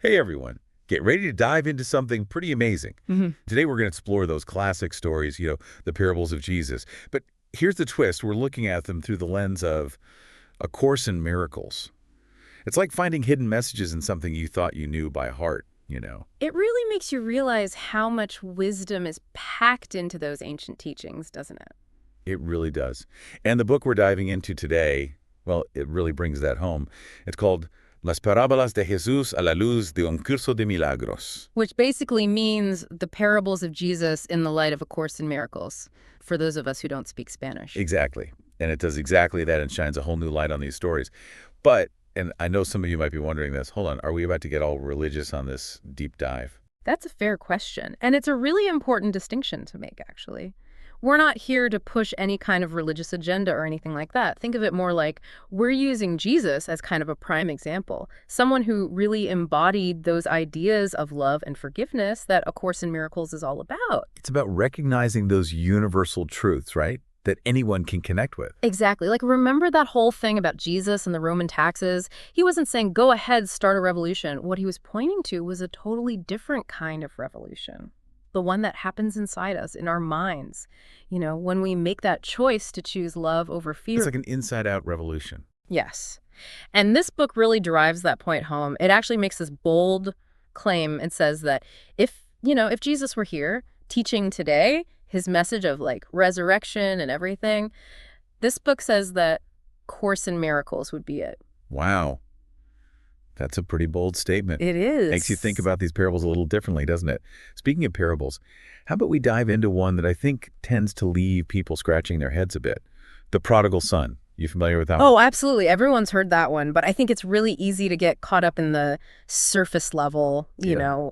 Hey everyone, get ready to dive into something pretty amazing. Today we're going to explore those classic stories, the parables of Jesus. But here's the twist, we're looking at them through the lens of A Course in Miracles. It's like finding hidden messages in something you thought you knew by heart. It really makes you realize how much wisdom is packed into those ancient teachings, doesn't it? It really does. And the book we're diving into today, well, it really brings that home. It's called Las Parábolas de Jesús a la luz de un curso de milagros. Which basically means the parables of Jesus in the light of A Course in Miracles, for those of us who don't speak Spanish. Exactly. And it does exactly that and shines a whole new light on these stories. But, and I know some of you might be wondering this, hold on, are we about to get all religious on this deep dive? That's a fair question, and it's a really important distinction to make, actually. We're not here to push any kind of religious agenda or anything like that. Think of it more like we're using Jesus as kind of a prime example, someone who really embodied those ideas of love and forgiveness that A Course in Miracles is all about. It's about recognizing those universal truths, right? That anyone can connect with. Exactly. Like, remember that whole thing about Jesus and the Roman taxes? He wasn't saying, go ahead, start a revolution. What he was pointing to was a totally different kind of revolution. The one that happens inside us, in our minds. When we make that choice to choose love over fear. It's like an inside-out revolution. Yes. And this book really drives that point home. It actually makes this bold claim and says that if Jesus were here teaching today, his message of resurrection and everything, this book says that Course in Miracles would be it. Wow. That's a pretty bold statement. It is. Makes you think about these parables a little differently, doesn't it? Speaking of parables, how about we dive into one that I think tends to leave people scratching their heads a bit? The Prodigal Son. You familiar with that one? Oh, absolutely. Everyone's heard that one, but I think it's really easy to get caught up in the surface level,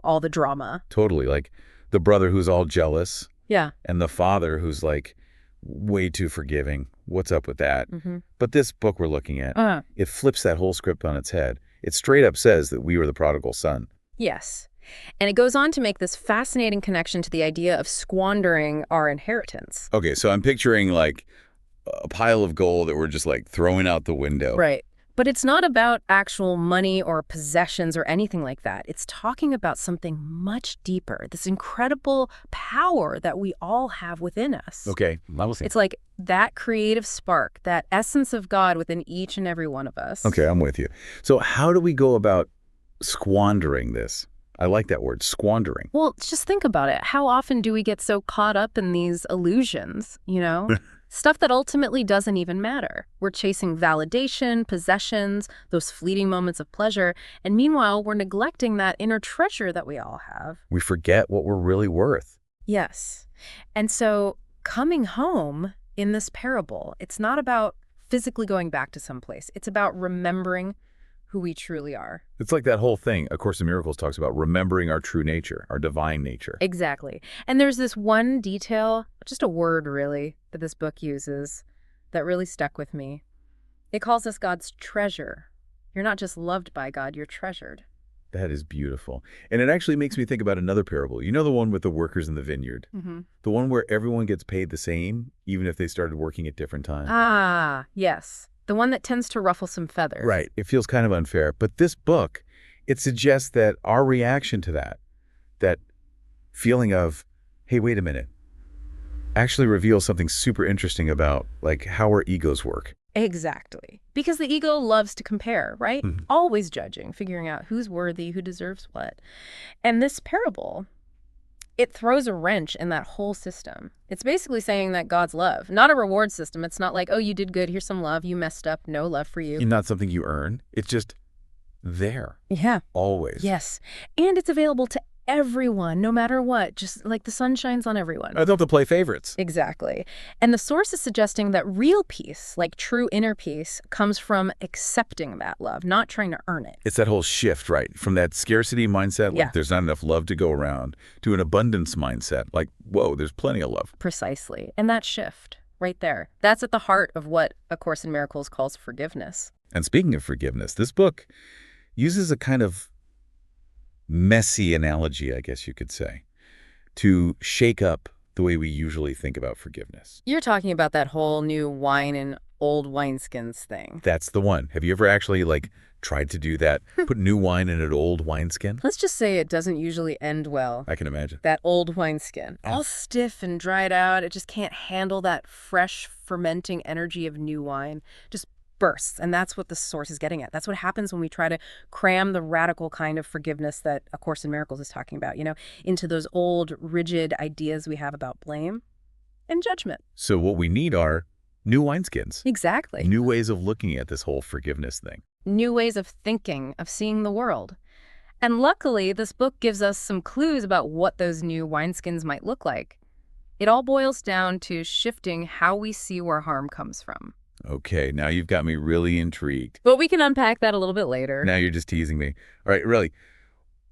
all the drama. Totally. Like the brother who's all jealous. Yeah. And the father who's way too forgiving. What's up with that? But this book we're looking at, it flips that whole script on its head. It straight up says that we were the prodigal son. Yes. And it goes on to make this fascinating connection to the idea of squandering our inheritance. Okay, so I'm picturing a pile of gold that we're just throwing out the window. Right. But it's not about actual money or possessions or anything like that. It's talking about something much deeper, this incredible power that we all have within us. Okay, it's like that creative spark, that essence of God within each and every one of us. Okay, I'm with you. So how do we go about squandering this? I like that word, squandering. Well, just think about it. How often do we get so caught up in these illusions, Stuff that ultimately doesn't even matter. We're chasing validation, possessions, those fleeting moments of pleasure, and meanwhile, we're neglecting that inner treasure that we all have. We forget what we're really worth. Yes. And so coming home in this parable, it's not about physically going back to someplace. It's about remembering who we truly are. It's like that whole thing, A Course in Miracles talks about remembering our true nature, our divine nature. Exactly. And there's this one detail, just a word really, that this book uses that really stuck with me. It calls us God's treasure. You're not just loved by God, you're treasured. That is beautiful. And it actually makes me think about another parable. You know the one with the workers in the vineyard? The one where everyone gets paid the same, even if they started working at different times? Ah, yes. The one that tends to ruffle some feathers. Right. It feels kind of unfair. But this book, it suggests that our reaction to that feeling of, hey, wait a minute, actually reveals something super interesting about how our egos work. Exactly. Because the ego loves to compare, right? Always judging, figuring out who's worthy, who deserves what. And this parable, it throws a wrench in that whole system. It's basically saying that God's love, not a reward system. It's not like, oh, you did good, here's some love, you messed up, no love for you. And not something you earn. It's just there. Yeah. Always. Yes. And it's available to everyone, no matter what, just like the sun shines on everyone. I don't have to play favorites. Exactly. And the source is suggesting that real peace, like true inner peace, comes from accepting that love, not trying to earn it. It's that whole shift, right? From that scarcity mindset, there's not enough love to go around, to an abundance mindset, whoa, there's plenty of love. Precisely. And that shift right there, that's at the heart of what A Course in Miracles calls forgiveness. And speaking of forgiveness, this book uses a kind of messy analogy, I guess you could say, to shake up the way we usually think about forgiveness. You're talking about that whole new wine and old wineskins thing. That's the one. Have you ever actually tried to do that? Put new wine in an old wineskin? Let's just say it doesn't usually end well. I can imagine. That old wineskin, Yeah. all stiff and dried out. It just can't handle that fresh, fermenting energy of new wine. Just bursts. And that's what the source is getting at. That's what happens when we try to cram the radical kind of forgiveness that A Course in Miracles is talking about, into those old, rigid ideas we have about blame and judgment. So what we need are new wineskins. Exactly. New ways of looking at this whole forgiveness thing. New ways of thinking, of seeing the world. And luckily, this book gives us some clues about what those new wineskins might look like. It all boils down to shifting how we see where harm comes from. Okay, now you've got me really intrigued. But we can unpack that a little bit later. Now you're just teasing me. All right, really,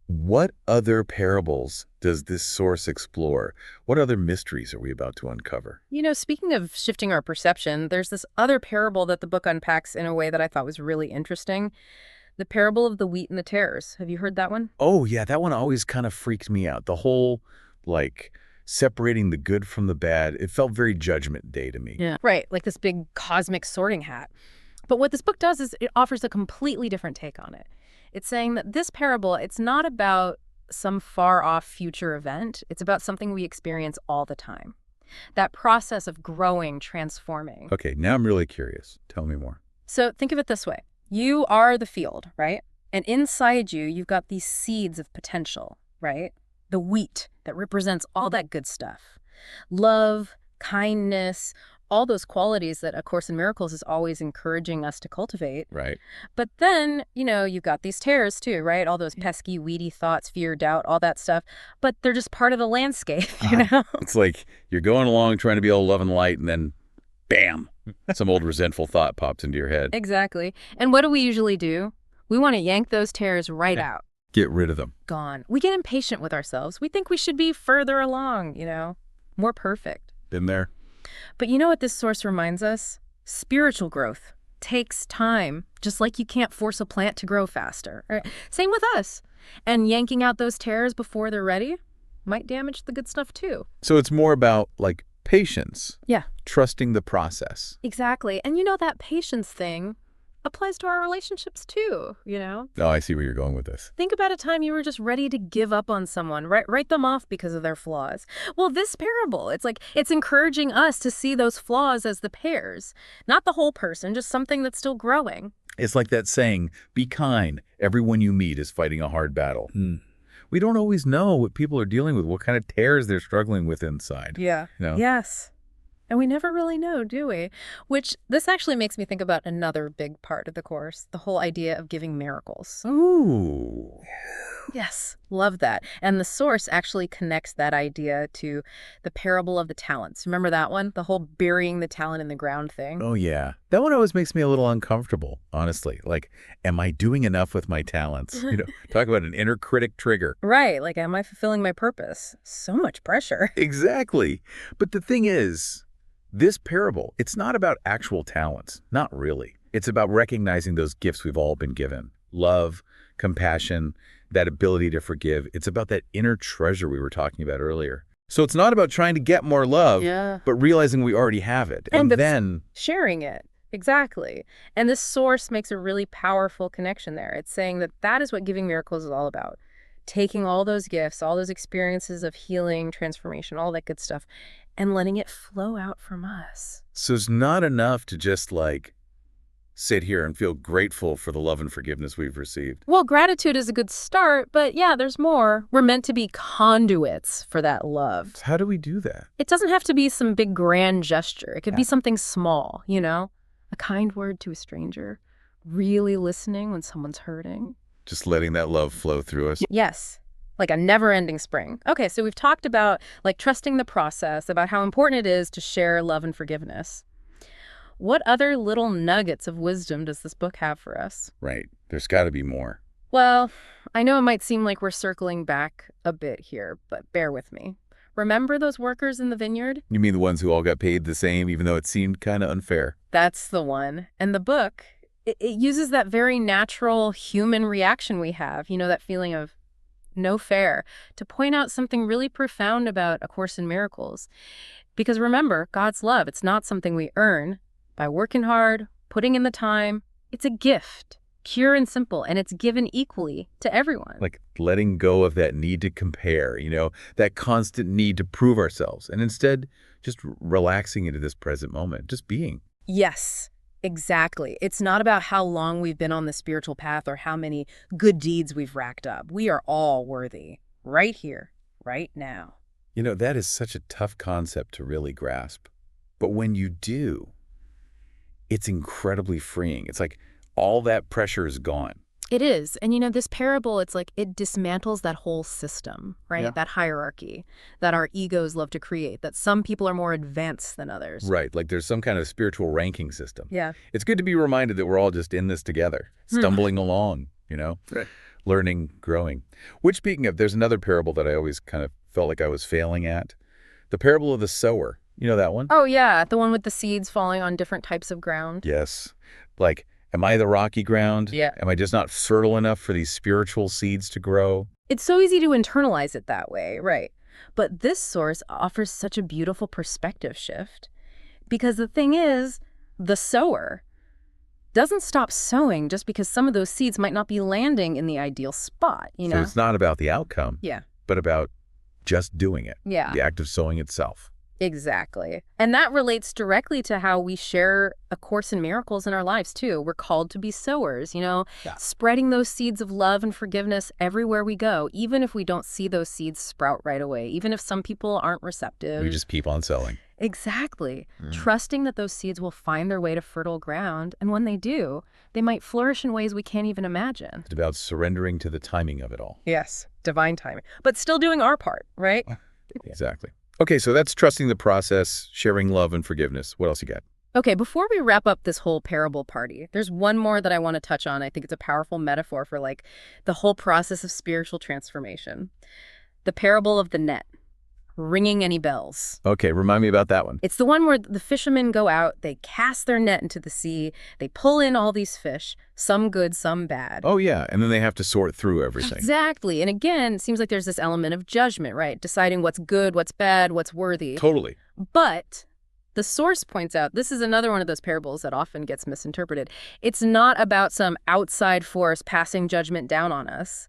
what other parables does this source explore? What other mysteries are we about to uncover? Speaking of shifting our perception, there's this other parable that the book unpacks in a way that I thought was really interesting. The parable of the wheat and the tares. Have you heard that one? Oh, yeah, that one always kind of freaked me out. The whole, separating the good from the bad, it felt very Judgment Day to me. Yeah. Right, like this big cosmic sorting hat. But what this book does is it offers a completely different take on it. It's saying that this parable, it's not about some far-off future event. It's about something we experience all the time. That process of growing, transforming. Okay, now I'm really curious. Tell me more. So think of it this way. You are the field, right? And inside you, you've got these seeds of potential, right? The wheat that represents all that good stuff. Love, kindness, all those qualities that A Course in Miracles is always encouraging us to cultivate. Right. But then, you've got these tares too, right? All those pesky, weedy thoughts, fear, doubt, all that stuff. But they're just part of the landscape, It's like you're going along trying to be all love and light, and then, bam, some old resentful thought pops into your head. Exactly. And what do we usually do? We want to yank those tares right out. Get rid of them. Gone. We get impatient with ourselves. We think we should be further along, more perfect. Been there. But you know what this source reminds us? Spiritual growth takes time, just like you can't force a plant to grow faster. Right? Same with us. And yanking out those tares before they're ready might damage the good stuff too. So it's more about, patience. Yeah. Trusting the process. Exactly. And that patience thing applies to our relationships too, Oh, I see where you're going with this. Think about a time you were just ready to give up on someone, write them off because of their flaws. Well, this parable, it's encouraging us to see those flaws as the pears, not the whole person, just something that's still growing. It's like that saying, be kind. Everyone you meet is fighting a hard battle. We don't always know what people are dealing with, what kind of tears they're struggling with inside. Yeah. Yes. And we never really know, do we? Which, this actually makes me think about another big part of the Course, the whole idea of giving miracles. Ooh. Yes, love that. And the source actually connects that idea to the parable of the talents. Remember that one? The whole burying the talent in the ground thing? Oh, yeah. That one always makes me a little uncomfortable, honestly. Am I doing enough with my talents? Talk about an inner critic trigger. Right. Am I fulfilling my purpose? So much pressure. Exactly. But the thing is, this parable, it's not about actual talents. Not really. It's about recognizing those gifts we've all been given. Love, compassion, that ability to forgive. It's about that inner treasure we were talking about earlier. So it's not about trying to get more love, but realizing we already have it. And then sharing it. Exactly. And this source makes a really powerful connection there. It's saying that is what giving miracles is all about. Taking all those gifts, all those experiences of healing, transformation, all that good stuff, and letting it flow out from us. So it's not enough to just sit here and feel grateful for the love and forgiveness we've received. Well, gratitude is a good start, but yeah, there's more. We're meant to be conduits for that love. So how do we do that? It doesn't have to be some big grand gesture. It could be something small, a kind word to a stranger, really listening when someone's hurting. Just letting that love flow through us. Yes. Like a never-ending spring. Okay, so we've talked about trusting the process, about how important it is to share love and forgiveness. What other little nuggets of wisdom does this book have for us? Right. There's got to be more. Well, I know it might seem like we're circling back a bit here, but bear with me. Remember those workers in the vineyard? You mean the ones who all got paid the same, even though it seemed kind of unfair? That's the one. And the book, it uses that very natural human reaction we have, that feeling of no fair, to point out something really profound about A Course in Miracles. Because remember, God's love, it's not something we earn by working hard, putting in the time. It's a gift. Pure and simple, and it's given equally to everyone. Like letting go of that need to compare, that constant need to prove ourselves, and instead just relaxing into this present moment, just being. Yes, exactly. It's not about how long we've been on the spiritual path or how many good deeds we've racked up. We are all worthy, right here, right now. That is such a tough concept to really grasp. But when you do, it's incredibly freeing. It's like all that pressure is gone. It is. And this parable, it's like it dismantles that whole system, right? Yeah. That hierarchy that our egos love to create, that some people are more advanced than others. Right, like there's some kind of spiritual ranking system. Yeah. It's good to be reminded that we're all just in this together, stumbling along, Right. learning, growing. Which, speaking of, there's another parable that I always kind of felt like I was failing at. The parable of the sower. You know that one? Oh, yeah. The one with the seeds falling on different types of ground. Yes. Like, am I the rocky ground? Yeah. Am I just not fertile enough for these spiritual seeds to grow? It's so easy to internalize it that way, right? But this source offers such a beautiful perspective shift. Because the thing is, the sower doesn't stop sowing just because some of those seeds might not be landing in the ideal spot, So it's not about the outcome, Yeah. but about just doing it. Yeah. The act of sowing itself. Exactly. And that relates directly to how we share A Course in Miracles in our lives, too. We're called to be sowers, spreading those seeds of love and forgiveness everywhere we go, even if we don't see those seeds sprout right away, even if some people aren't receptive. We just keep on sowing. Exactly. Trusting that those seeds will find their way to fertile ground, and when they do, they might flourish in ways we can't even imagine. It's about surrendering to the timing of it all. Yes, divine timing. But still doing our part, right? Exactly. Okay, so that's trusting the process, sharing love and forgiveness. What else you got? Okay, before we wrap up this whole parable party, there's one more that I want to touch on. I think it's a powerful metaphor for the whole process of spiritual transformation. The parable of the net. Ringing any bells. Okay, remind me about that one. It's the one where the fishermen go out, they cast their net into the sea, they pull in all these fish, some good, some bad. Oh, yeah, and then they have to sort through everything. Exactly. And again, it seems like there's this element of judgment, right? Deciding what's good, what's bad, what's worthy. Totally. But the source points out, this is another one of those parables that often gets misinterpreted. It's not about some outside force passing judgment down on us.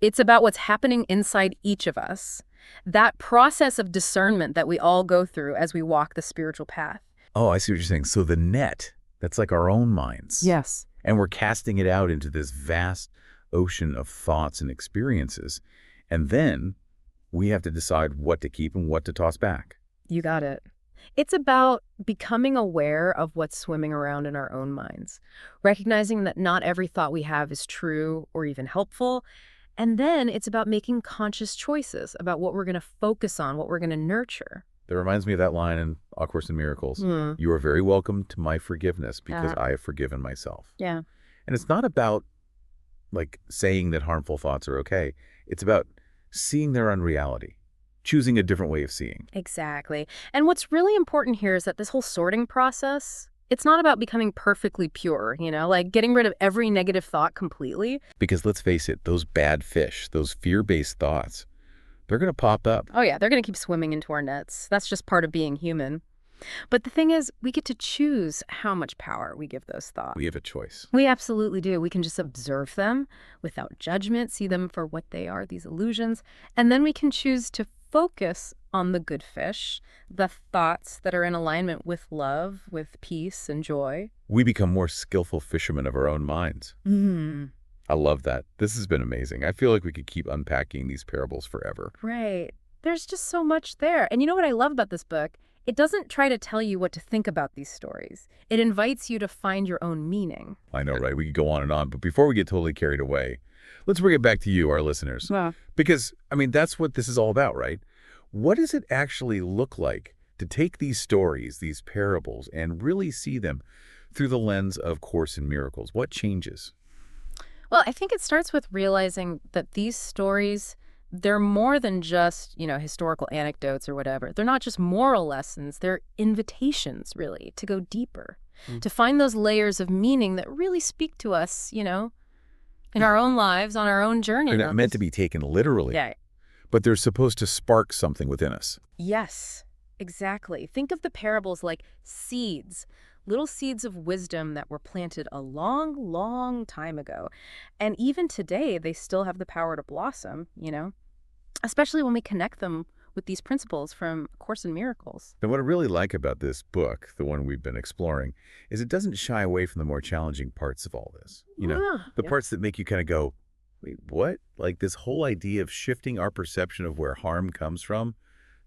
It's about what's happening inside each of us. That process of discernment that we all go through as we walk the spiritual path. Oh, I see what you're saying. So the net, that's like our own minds. Yes. And we're casting it out into this vast ocean of thoughts and experiences. And then we have to decide what to keep and what to toss back. You got it. It's about becoming aware of what's swimming around in our own minds, recognizing that not every thought we have is true or even helpful. And then it's about making conscious choices about what we're going to focus on, what we're going to nurture. That reminds me of that line in A Course in Miracles. You are very welcome to my forgiveness because I have forgiven myself. Yeah. And it's not about saying that harmful thoughts are okay. It's about seeing their unreality, choosing a different way of seeing. Exactly. And what's really important here is that this whole sorting process, it's not about becoming perfectly pure, getting rid of every negative thought completely. Because let's face it, those bad fish, those fear-based thoughts, they're going to pop up. Oh yeah, they're going to keep swimming into our nets. That's just part of being human. But the thing is, we get to choose how much power we give those thoughts. We have a choice. We absolutely do. We can just observe them without judgment, see them for what they are, these illusions, and then we can choose to focus on the good fish, the thoughts that are in alignment with love, with peace and joy. We become more skillful fishermen of our own minds. I love that. This has been amazing. I feel like we could keep unpacking these parables forever. Right. There's just so much there. And you know what I love about this book? It doesn't try to tell you what to think about these stories. It invites you to find your own meaning. I know, right? We could go on and on. But before we get totally carried away, let's bring it back to you, our listeners. Yeah. Because, that's what this is all about, right? What does it actually look like to take these stories, these parables, and really see them through the lens of Course in Miracles? What changes? Well, I think it starts with realizing that these stories, they're more than just, historical anecdotes or whatever. They're not just moral lessons. They're invitations, really, to go deeper, to find those layers of meaning that really speak to us, in our own lives, on our own journey. They're not meant to be taken literally. Yeah. But they're supposed to spark something within us. Yes, exactly. Think of the parables like seeds, little seeds of wisdom that were planted a long, long time ago. And even today, they still have the power to blossom, especially when we connect them with these principles from A Course in Miracles. And what I really like about this book, the one we've been exploring, is it doesn't shy away from the more challenging parts of all this. The parts that make you kind of go, wait, what? Like this whole idea of shifting our perception of where harm comes from,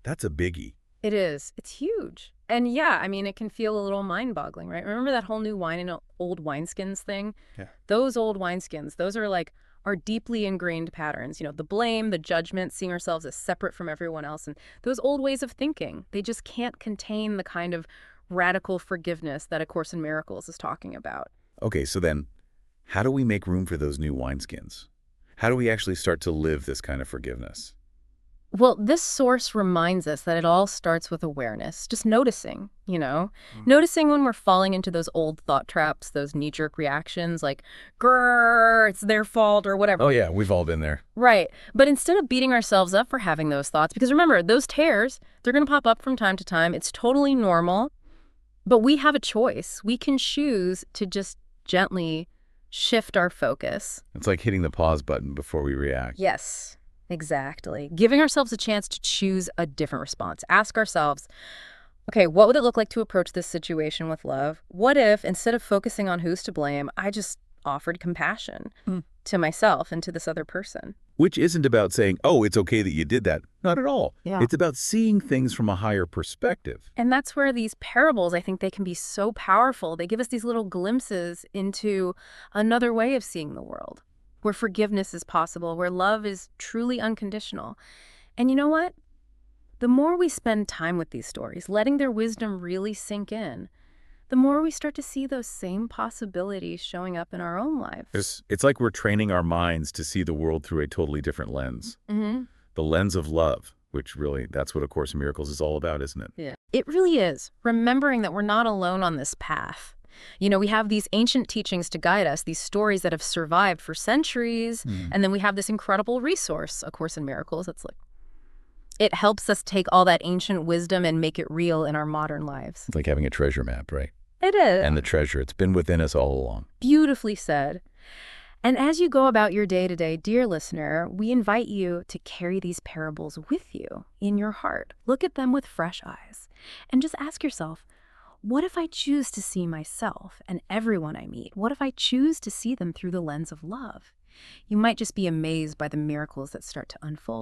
that's a biggie. It is. It's huge. And yeah, I mean, it can feel a little mind-boggling, right? Remember that whole new wine in old wineskins thing? Yeah. Those old wineskins, those are like our deeply ingrained patterns. The blame, the judgment, seeing ourselves as separate from everyone else. And those old ways of thinking, they just can't contain the kind of radical forgiveness that A Course in Miracles is talking about. Okay, so then how do we make room for those new wineskins? How do we actually start to live this kind of forgiveness? Well, this source reminds us that it all starts with awareness, just noticing, noticing when we're falling into those old thought traps, those knee-jerk reactions like, grrr, it's their fault or whatever. Oh, yeah, we've all been there. Right. But instead of beating ourselves up for having those thoughts, because remember, those tears, they're going to pop up from time to time. It's totally normal. But we have a choice. We can choose to just gently shift our focus. It's like hitting the pause button before we react. Yes. Exactly. Giving ourselves a chance to choose a different response. Ask ourselves, okay, what would it look like to approach this situation with love? What if, instead of focusing on who's to blame, I just offered compassion to myself and to this other person? Which isn't about saying, oh, it's okay that you did that. Not at all. Yeah. It's about seeing things from a higher perspective. And that's where these parables, I think they can be so powerful. They give us these little glimpses into another way of seeing the world, where forgiveness is possible, where love is truly unconditional. And you know what? The more we spend time with these stories, letting their wisdom really sink in, the more we start to see those same possibilities showing up in our own lives. It's like we're training our minds to see the world through a totally different lens. Mm-hmm. The lens of love, which really, that's what A Course in Miracles is all about, isn't it? Yeah. It really is. Remembering that we're not alone on this path. We have these ancient teachings to guide us, these stories that have survived for centuries, and then we have this incredible resource, A Course in Miracles. It helps us take all that ancient wisdom and make it real in our modern lives. It's like having a treasure map, right? It is. And the treasure, it's been within us all along. Beautifully said. And as you go about your day-to-day, dear listener, we invite you to carry these parables with you in your heart. Look at them with fresh eyes and just ask yourself, what if I choose to see myself and everyone I meet? What if I choose to see them through the lens of love? You might just be amazed by the miracles that start to unfold.